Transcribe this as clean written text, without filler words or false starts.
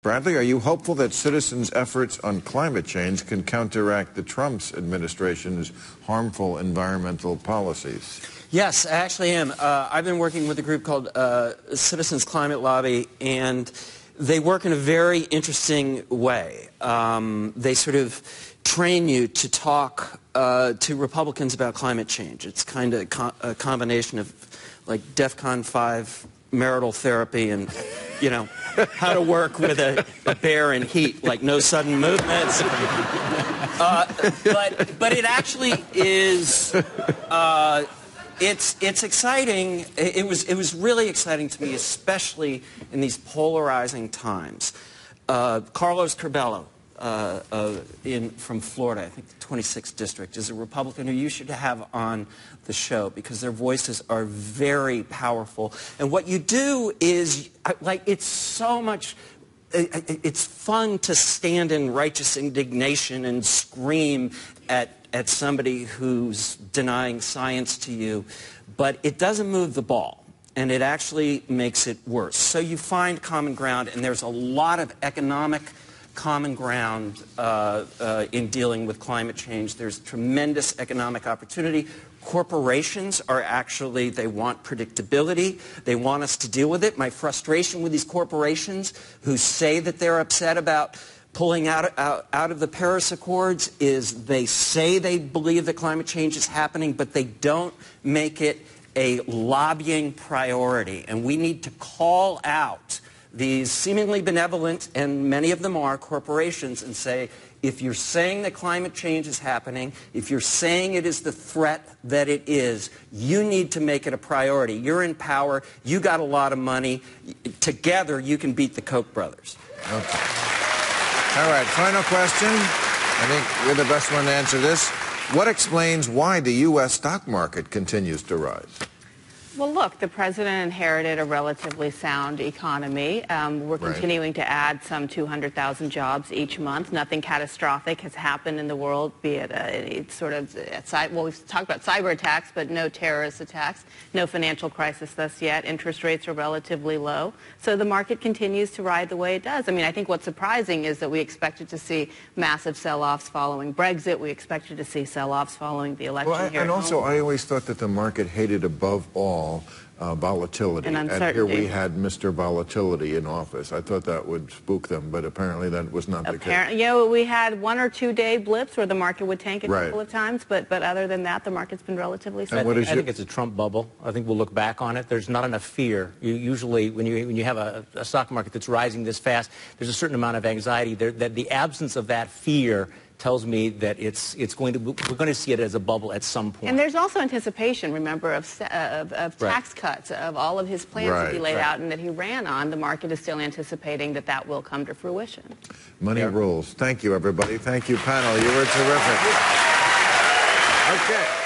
Bradley, are you hopeful that citizens' efforts on climate change can counteract the Trump administration's harmful environmental policies? Yes, I actually am. I've been working with a group called Citizens Climate Lobby, and they work in a very interesting way. They sort of train you to talk to Republicans about climate change. It's kind of a combination of like DEFCON 5 marital therapy and, you know, how to work with a bear in heat, like no sudden movements. But it actually is, it's exciting. It was really exciting to me, especially in these polarizing times. Carlos Curbelo from Florida, I think the 26th district, is a Republican who you should have on the show because their voices are very powerful. And what you do is, like, it's so much, it's fun to stand in righteous indignation and scream at somebody who's denying science to you, but it doesn't move the ball. And it actually makes it worse. So you find common ground, and there's a lot of economic common ground in dealing with climate change. There's tremendous economic opportunity. Corporations are actually, they want predictability. They want us to deal with it. My frustration with these corporations who say that they're upset about pulling out of the Paris Accords is they say they believe that climate change is happening, but they don't make it a lobbying priority. And we need to call out these seemingly benevolent, and many of them are, corporations, and say, if you're saying that climate change is happening, if you're saying it is the threat that it is, you need to make it a priority. You're in power. You got a lot of money. Together, you can beat the Koch brothers. Okay. All right, final question. I think you're the best one to answer this. What explains why the U.S. stock market continues to rise? Well, look, the president inherited a relatively sound economy. We're continuing to add some 200,000 jobs each month. Nothing catastrophic has happened in the world, be it well, we've talked about cyber attacks, but no terrorist attacks, no financial crisis thus yet. Interest rates are relatively low. So the market continues to ride the way it does. I mean, I think what's surprising is that we expected to see massive sell-offs following Brexit. We expected to see sell-offs following the election here. And also, I always thought that the market hated above all volatility, and here we had Mr. Volatility in office. I thought that would spook them, but apparently that was not the case. Yeah, we had 1 or 2 day blips where the market would tank a couple of times, but other than that, the market's been relatively steady. I think it's a Trump bubble. I think we'll look back on it. There's not enough fear. Usually, when you have a stock market that's rising this fast, there's a certain amount of anxiety. That the absence of that fear tells me that we're going to see it as a bubble at some point. And there's also anticipation, remember, of tax cuts, of all of his plans that he laid out and that he ran on. The market is still anticipating that that will come to fruition. Money rules. Thank you, everybody. Thank you, panel. You were terrific. Okay.